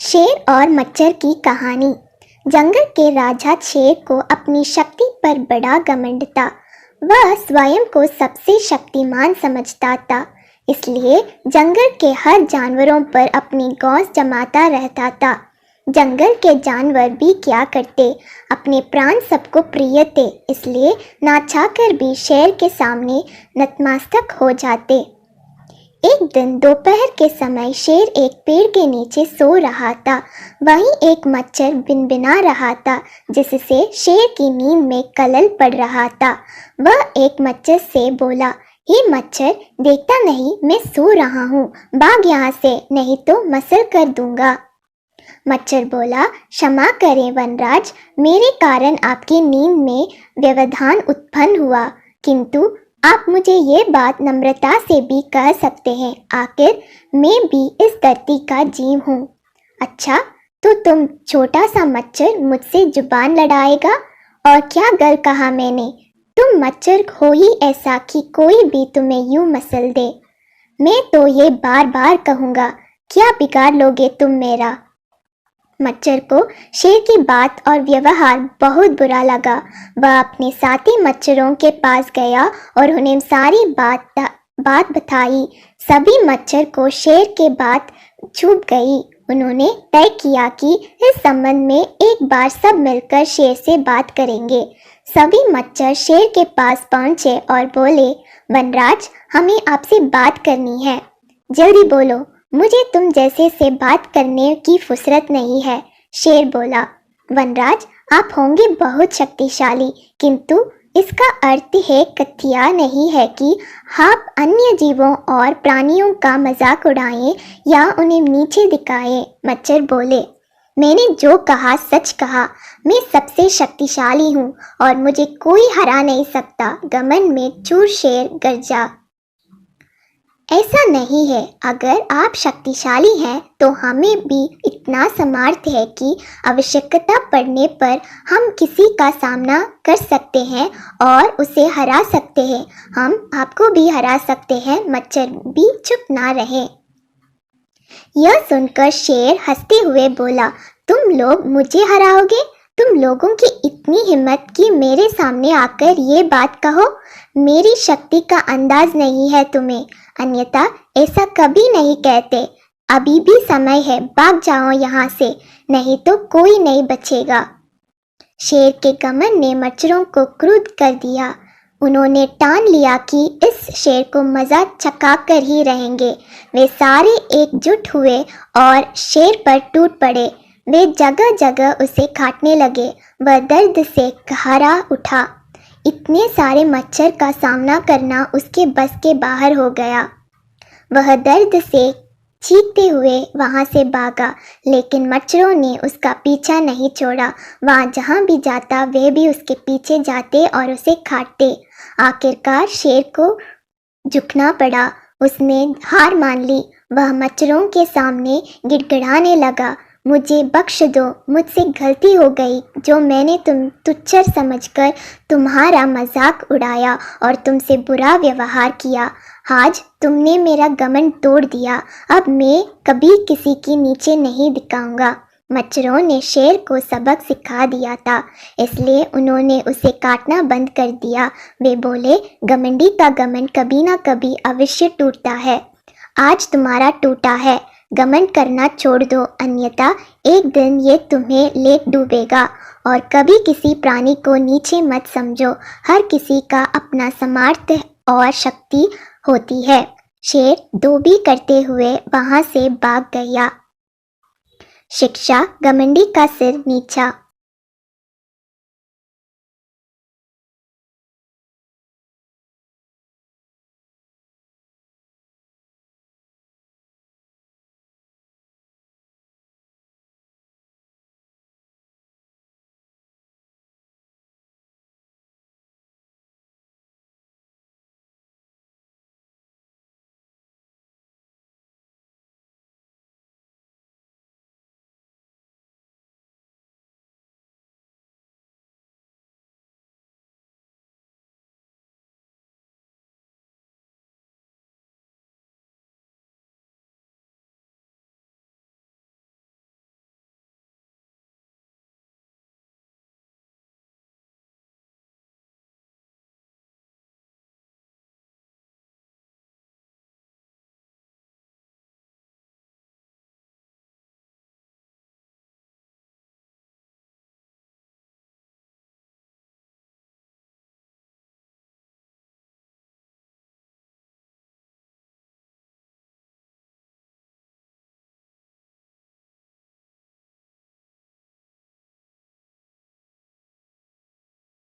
शेर और मच्छर की कहानी। जंगल के राजा शेर को अपनी शक्ति पर बड़ा घमंड था। वह स्वयं को सबसे शक्तिमान समझता था, इसलिए जंगल के हर जानवरों पर अपनी गौस जमाता रहता था। जंगल के जानवर भी क्या करते, अपने प्राण सबको प्रिय थे, इसलिए ना चाहकर भी शेर के सामने नतमस्तक हो जाते। एक दिन दोपहर के समय शेर एक पेड़ के नीचे सो रहा था। वहीं एक मच्छर भिनभिना रहा था, जिससे शेर की नींद में खलल पड़ रहा था। वह एक मच्छर से बोला, हे मच्छर, देखता नहीं मैं सो रहा हूँ, भाग यहाँ से, नहीं तो मसल कर दूंगा। मच्छर बोला, क्षमा करें वनराज, मेरे कारण आपकी नींद में व्यवधान उत्पन्न हुआ, किंतु आप मुझे ये बात नम्रता से भी कह सकते हैं, आखिर मैं भी इस धरती का जीव हूँ। अच्छा, तो तुम छोटा सा मच्छर मुझसे जुबान लड़ाएगा? और क्या गल कहा मैंने? तुम मच्छर हो ही ऐसा कि कोई भी तुम्हें यूं मसल दे। मैं तो ये बार बार कहूँगा, क्या बिगाड़ लोगे तुम मेरा? मच्छर को शेर की बात और व्यवहार बहुत बुरा लगा। वह अपने साथी मच्छरों के पास गया और उन्हें सारी बात बताई। सभी मच्छर को शेर के बात चुभ गई। उन्होंने तय किया कि इस संबंध में एक बार सब मिलकर शेर से बात करेंगे। सभी मच्छर शेर के पास पहुंचे और बोले, वनराज, हमें आपसे बात करनी है, जल्दी बोलो, मुझे तुम जैसे से बात करने की फुर्सत नहीं है। शेर बोला, वनराज, आप होंगे बहुत शक्तिशाली, किंतु इसका अर्थ है कथिया नहीं है कि आप अन्य जीवों और प्राणियों का मजाक उड़ाएं या उन्हें नीचे दिखाएं। मच्छर बोले, मैंने जो कहा सच कहा, मैं सबसे शक्तिशाली हूँ और मुझे कोई हरा नहीं सकता। घमंड में चूर शेर गरजा। ऐसा नहीं है, अगर आप शक्तिशाली हैं तो हमें भी इतना सामर्थ्य है कि आवश्यकता पड़ने पर हम किसी का सामना कर सकते हैं और उसे हरा सकते हैं। हम आपको भी हरा सकते हैं। मच्छर भी चुप ना रहे। यह सुनकर शेर हंसते हुए बोला, तुम लोग मुझे हराओगे? तुम लोगों की इतनी हिम्मत कि मेरे सामने आकर ये बात कहो? मेरी शक्ति का अंदाज नहीं है तुम्हें, अन्यथा ऐसा कभी नहीं कहते। अभी भी समय है, भाग जाओ यहाँ से, नहीं तो कोई नहीं बचेगा। शेर के घमंड ने मच्छरों को क्रुद्ध कर दिया। उन्होंने ठान लिया कि इस शेर को मजा चखा कर ही रहेंगे। वे सारे एकजुट हुए और शेर पर टूट पड़े। वे जगह जगह उसे काटने लगे। वह दर्द से कहरा उठा। इतने सारे मच्छर का सामना करना उसके बस के बाहर हो गया। वह दर्द से चीखते हुए वहां से भागा, लेकिन मच्छरों ने उसका पीछा नहीं छोड़ा। वहां जहां भी जाता वे भी उसके पीछे जाते और उसे काटते। आखिरकार शेर को झुकना पड़ा। उसने हार मान ली। वह मच्छरों के सामने गिड़गिड़ाने लगा, मुझे बख्श दो, मुझसे गलती हो गई जो मैंने तुम तुच्छ समझकर तुम्हारा मजाक उड़ाया और तुमसे बुरा व्यवहार किया। आज तुमने मेरा घमंड तोड़ दिया। अब मैं कभी किसी की नीचे नहीं दिखाऊंगा। मच्छरों ने शेर को सबक सिखा दिया था, इसलिए उन्होंने उसे काटना बंद कर दिया। वे बोले, घमंडी का घमंड कभी ना कभी अवश्य टूटता है। आज तुम्हारा टूटा है। घमंड करना छोड़ दो, अन्यथा एक दिन ये तुम्हें ले डूबेगा। और कभी किसी प्राणी को नीचे मत समझो। हर किसी का अपना सामर्थ्य और शक्ति होती है। शेर धोबी करते हुए वहां से भाग गया। शिक्षा, घमंडी का सिर नीचा।